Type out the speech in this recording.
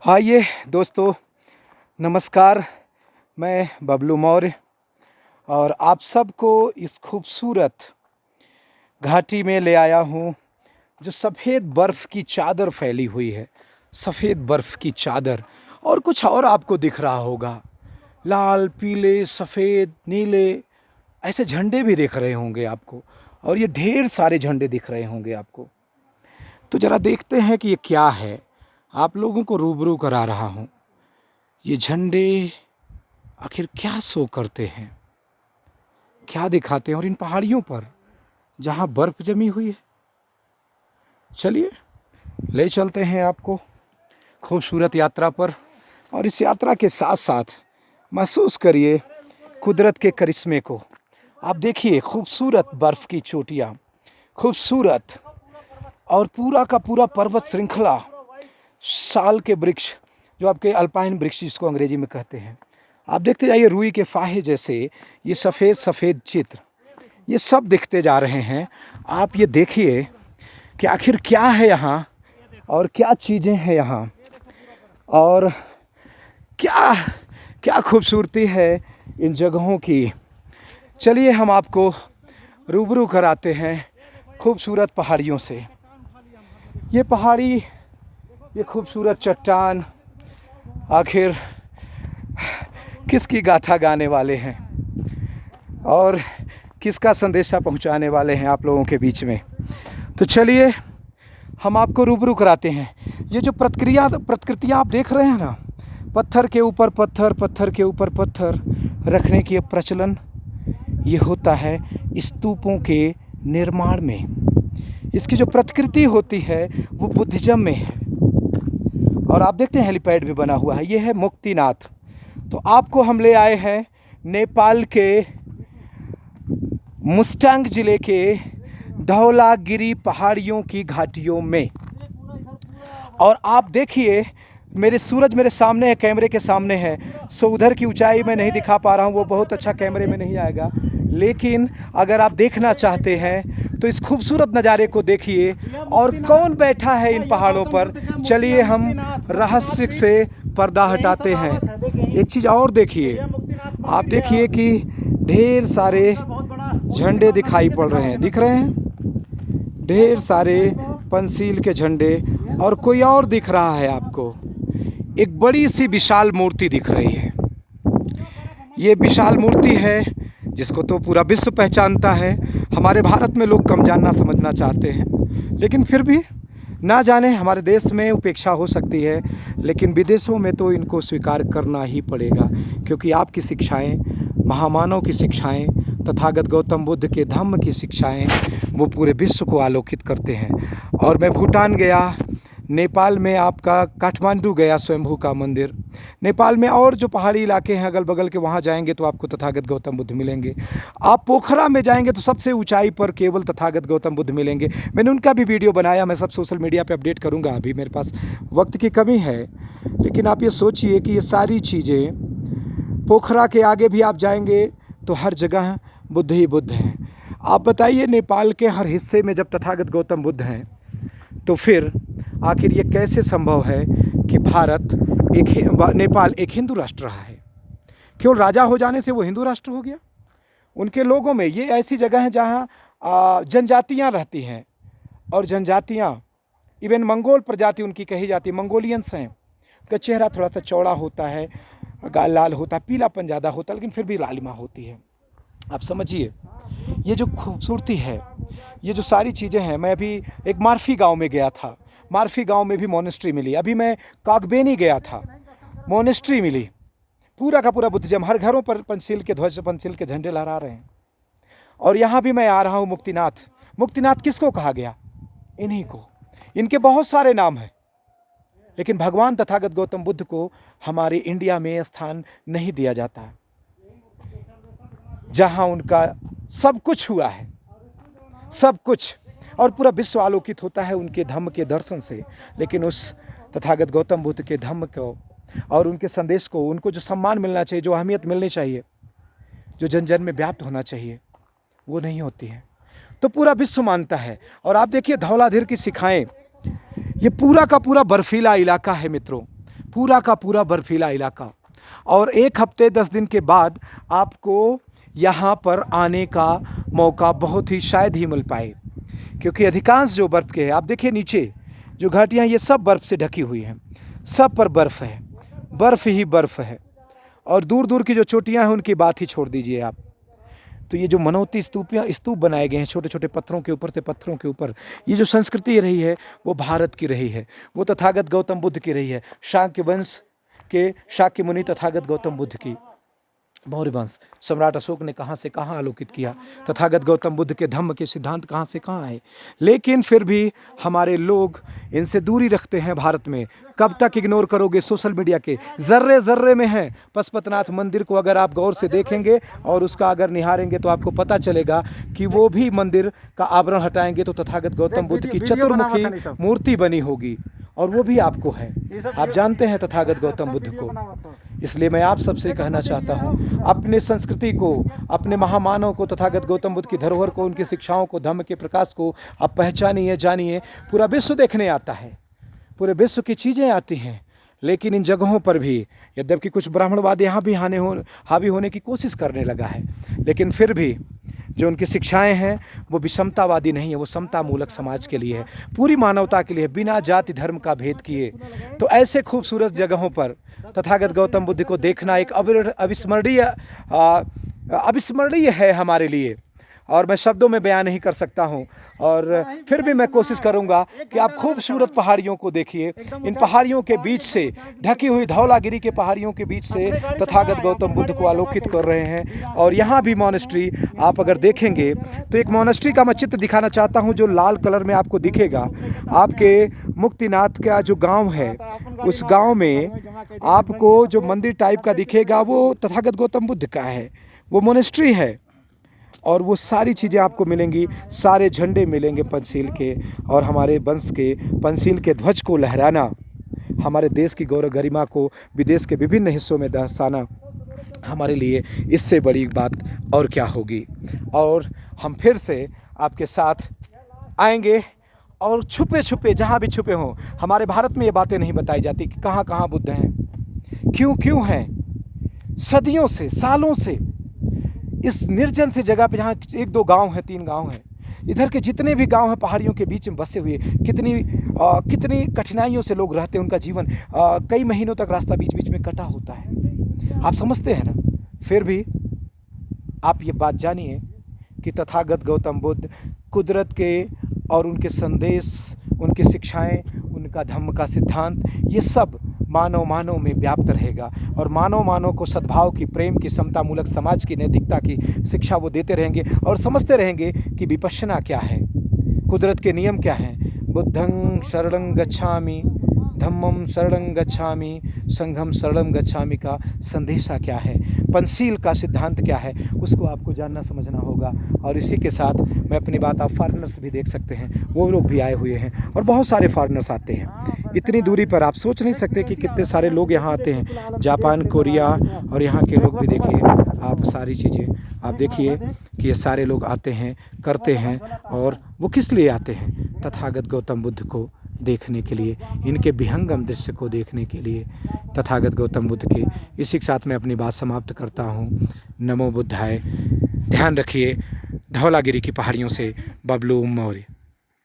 आइए दोस्तों, नमस्कार। मैं बबलू मौर्य और आप सबको इस खूबसूरत घाटी में ले आया हूँ जो सफ़ेद बर्फ़ की चादर फैली हुई है। सफ़ेद बर्फ़ की चादर और कुछ और आपको दिख रहा होगा, लाल, पीले, सफ़ेद, नीले ऐसे झंडे भी दिख रहे होंगे आपको, और ये ढेर सारे झंडे दिख रहे होंगे आपको। तो ज़रा देखते हैं कि ये क्या है। आप लोगों को रूबरू करा रहा हूँ। ये झंडे आखिर क्या शो करते हैं, क्या दिखाते हैं, और इन पहाड़ियों पर जहाँ बर्फ़ जमी हुई है। चलिए ले चलते हैं आपको खूबसूरत यात्रा पर, और इस यात्रा के साथ साथ महसूस करिए कुदरत के करिश्मे को। आप देखिए खूबसूरत बर्फ़ की चोटियाँ, खूबसूरत और पूरा का पूरा पर्वत श्रृंखला, साल के वृक्ष जो आपके अल्पाइन वृक्ष जिसको अंग्रेजी में कहते हैं। आप देखते जाइए रुई के फाहे जैसे ये सफ़ेद सफ़ेद चित्र, ये सब दिखते जा रहे हैं। आप ये देखिए कि आखिर क्या है यहाँ और क्या चीज़ें हैं यहाँ, और क्या क्या खूबसूरती है इन जगहों की। चलिए हम आपको रूबरू कराते हैं खूबसूरत पहाड़ियों से। ये पहाड़ी, ये खूबसूरत चट्टान आखिर किसकी गाथा गाने वाले हैं और किसका संदेशा पहुंचाने वाले हैं आप लोगों के बीच में। तो चलिए हम आपको रूबरू कराते हैं। ये जो प्रकृतियाँ आप देख रहे हैं ना, पत्थर के ऊपर पत्थर, पत्थर के ऊपर पत्थर रखने की प्रचलन ये होता है स्तूपों के निर्माण में। इसकी जो प्रकृति होती है वो बुद्धिज्म में है। और आप देखते हैं हेलीपैड भी बना हुआ है, ये है मुक्तिनाथ। तो आपको हम ले आए हैं नेपाल के मुस्तांग ज़िले के धौलागिरी पहाड़ियों की घाटियों में। और आप देखिए मेरे सूरज मेरे सामने है, कैमरे के सामने है, सो उधर की ऊंचाई मैं नहीं दिखा पा रहा हूँ, वो बहुत अच्छा कैमरे में नहीं आएगा। लेकिन अगर आप देखना चाहते हैं तो इस खूबसूरत नज़ारे को देखिए। और कौन बैठा है इन पहाड़ों पर, चलिए हम रहस्य से पर्दा हटाते हैं। एक चीज़ और देखिए, आप देखिए कि ढेर सारे झंडे दिखाई पड़ रहे हैं, दिख रहे हैं ढेर सारे पंसील के झंडे। और कोई और दिख रहा है आपको, एक बड़ी सी विशाल मूर्ति दिख रही है। ये विशाल मूर्ति है जिसको तो पूरा विश्व पहचानता है। हमारे भारत में लोग कम जानना समझना चाहते हैं, लेकिन फिर भी ना जाने, हमारे देश में उपेक्षा हो सकती है, लेकिन विदेशों में तो इनको स्वीकार करना ही पड़ेगा, क्योंकि आपकी शिक्षाएं, महामानव की शिक्षाएं, तथागत गौतम बुद्ध के धम्म की शिक्षाएं वो पूरे विश्व को आलोकित करते हैं। और मैं भूटान गया, नेपाल में आपका काठमांडू गया, स्वयंभू का मंदिर। नेपाल में और जो पहाड़ी इलाके हैं अगल बगल के, वहाँ जाएंगे तो आपको तथागत गौतम बुद्ध मिलेंगे। आप पोखरा में जाएंगे तो सबसे ऊंचाई पर केवल तथागत गौतम बुद्ध मिलेंगे। मैंने उनका भी वीडियो बनाया, मैं सब सोशल मीडिया पे अपडेट करूँगा। अभी मेरे पास वक्त की कमी है, लेकिन आप ये सोचिए कि ये सारी चीज़ें, पोखरा के आगे भी आप जाएंगे तो हर जगह बुद्ध ही बुद्ध हैं। आप बताइए, नेपाल के हर हिस्से में जब तथागत गौतम बुद्ध हैं, तो फिर आखिर ये कैसे संभव है कि नेपाल एक हिंदू राष्ट्र रहा है? केवल राजा हो जाने से वो हिंदू राष्ट्र हो गया? उनके लोगों में ये ऐसी जगह है जहाँ जनजातियाँ रहती हैं, और जनजातियाँ इवन मंगोल प्रजाति उनकी कही जाती है, मंगोलियंस हैं। उनका चेहरा थोड़ा सा चौड़ा होता है, गाल लाल होता है, पीलापन ज़्यादा होता है, लेकिन फिर भी लालिमा होती है। आप समझिए ये जो खूबसूरती है, ये जो सारी चीज़ें हैं। मैं अभी एक मार्फी गांव में गया था, मार्फी गांव में भी मोनेस्ट्री मिली। अभी मैं कागबेनी गया था, मोनेस्ट्री मिली, पूरा का पूरा बुद्धिज्म, हर घरों पर पंचशील के ध्वज, पंचशील के झंडे लहरा रहे हैं। और यहाँ भी मैं आ रहा हूँ मुक्तिनाथ। मुक्तिनाथ किसको कहा गया? इन्हीं को। इनके बहुत सारे नाम हैं, लेकिन भगवान तथागत गौतम बुद्ध को हमारे इंडिया में स्थान नहीं दिया जाता, जहाँ उनका सब कुछ हुआ है, सब कुछ, और पूरा विश्व आलोकित होता है उनके धम्म के दर्शन से। लेकिन उस तथागत गौतम बुद्ध के धम्म को और उनके संदेश को, उनको जो सम्मान मिलना चाहिए, जो अहमियत मिलनी चाहिए, जो जन जन में व्याप्त होना चाहिए, वो नहीं होती है। तो पूरा विश्व मानता है। और आप देखिए धौलाधीर की शिखाएं, ये पूरा का पूरा बर्फीला इलाका है मित्रों, पूरा का पूरा बर्फीला इलाका। और 1 हफ्ते 10 दिन के बाद आपको यहाँ पर आने का मौका बहुत ही शायद ही मिल पाए, क्योंकि अधिकांश जो बर्फ़ के है, आप देखिए नीचे जो घाटियाँ ये सब बर्फ़ से ढकी हुई हैं, सब पर बर्फ़ है, बर्फ़ ही बर्फ़ है। और दूर दूर की जो चोटियाँ हैं उनकी बात ही छोड़ दीजिए आप। तो ये जो मनौती स्तूप बनाए गए हैं छोटे छोटे पत्थरों के ऊपर से पत्थरों के ऊपर, ये जो संस्कृति रही है वो भारत की रही है, वो तथागत गौतम बुद्ध की रही है, शाक्य वंश के शाक्य मुनि तथागत गौतम बुद्ध की। मौर्य वंश सम्राट अशोक ने कहाँ से कहाँ आलोकित किया, तथागत गौतम बुद्ध के धम्म के सिद्धांत कहाँ से कहाँ आए। लेकिन फिर भी हमारे लोग इनसे दूरी रखते हैं भारत में। कब तक इग्नोर करोगे सोशल मीडिया के ज़र्रे ज़र्रे में है। पशुपतिनाथ मंदिर को अगर आप गौर से देखेंगे और उसका अगर निहारेंगे तो आपको पता चलेगा कि वो भी मंदिर का आवरण हटाएंगे तो तथागत गौतम बुद्ध की चतुर्मुखी मूर्ति बनी होगी, और वो भी आपको है। आप जानते हैं तथागत गौतम बुद्ध को। इसलिए मैं आप सबसे कहना चाहता हूँ, अपने संस्कृति को, अपने महामानव को, तथागत गौतम बुद्ध की धरोहर को, उनकी शिक्षाओं को, धम्म के प्रकाश को आप पहचानिए, जानिए। पूरा विश्व देखने आता है, पूरे विश्व की चीज़ें आती हैं, लेकिन इन जगहों पर भी यद्यपि कुछ ब्राह्मणवाद यहाँ भी हावी होने की कोशिश करने लगा है, लेकिन फिर भी जो उनकी शिक्षाएं हैं वो विषमतावादी नहीं है, वो समता मूलक समाज के लिए है, पूरी मानवता के लिए, बिना जाति धर्म का भेद किए। तो ऐसे खूबसूरत जगहों पर तथागत गौतम बुद्ध को देखना एक अविस्मरणीय है हमारे लिए, और मैं शब्दों में बयान नहीं कर सकता हूं। और फिर भी मैं कोशिश करूंगा कि आप खूबसूरत पहाड़ियों को देखिए। इन पहाड़ियों के बीच से ढकी हुई धौलागिरी के पहाड़ियों के बीच से तथागत गौतम बुद्ध को आलोकित कर रहे हैं। और यहाँ भी मॉनेस्ट्री आप अगर देखेंगे तो एक मॉनेस्ट्री का मैं चित्र दिखाना चाहता हूँ जो लाल कलर में आपको दिखेगा। आपके मुक्तिनाथ का जो गाँव है, उस गाँव में आपको जो मंदिर टाइप का दिखेगा वो तथागत गौतम बुद्ध का है, वो मॉनेस्ट्री है। और वो सारी चीज़ें आपको मिलेंगी, सारे झंडे मिलेंगे पंचशील के, और हमारे वंश के पंचशील के ध्वज को लहराना, हमारे देश की गौरव गरिमा को विदेश के विभिन्न हिस्सों में दर्शाना, हमारे लिए इससे बड़ी बात और क्या होगी। और हम फिर से आपके साथ आएंगे, और छुपे छुपे जहाँ भी छुपे हों, हमारे भारत में ये बातें नहीं बताई जाती कि कहाँ कहाँ बुद्ध हैं, क्यों हैं। सदियों से, सालों से इस निर्जन से जगह पे, जहाँ 1-2 गांव हैं, 3 गांव हैं, इधर के जितने भी गांव हैं पहाड़ियों के बीच में बसे हुए, कितनी कठिनाइयों से लोग रहते हैं। उनका जीवन कई महीनों तक रास्ता बीच बीच में कटा होता है, आप समझते हैं ना। फिर भी आप ये बात जानिए कि तथागत गौतम बुद्ध कुदरत के और उनके संदेश, उनकी शिक्षाएं, उनका धम्म का सिद्धांत, ये सब मानव में व्याप्त रहेगा। और मानव को सद्भाव की, प्रेम की, समता मूलक समाज की, नैतिकता की शिक्षा वो देते रहेंगे, और समझते रहेंगे कि विपश्यना क्या है, कुदरत के नियम क्या हैं। बुद्धं शरणं गच्छामि, धम्मं शरणं गच्छामि, संघं शरणं गच्छामि का संदेशा क्या है, पंचशील का सिद्धांत क्या है, उसको आपको जानना समझना होगा। और इसी के साथ मैं अपनी बात, आप फॉरेनर्स भी देख सकते हैं, वो लोग भी आए हुए हैं, और बहुत सारे फॉरेनर्स आते हैं। इतनी दूरी पर आप सोच नहीं सकते कि कितने सारे लोग यहाँ आते हैं, जापान, कोरिया, और यहाँ के लोग भी देखिए आप, सारी चीज़ें आप देखिए कि ये सारे लोग आते हैं, करते हैं। और वो किस लिए आते हैं? तथागत गौतम बुद्ध को देखने के लिए, इनके विहंगम दृश्य को देखने के लिए, तथागत गौतम बुद्ध के। इसी के साथ मैं अपनी बात समाप्त करता हूँ। नमो बुद्धाय। ध्यान रखिए, धौलागिरी की पहाड़ियों से बबलू मौर्य।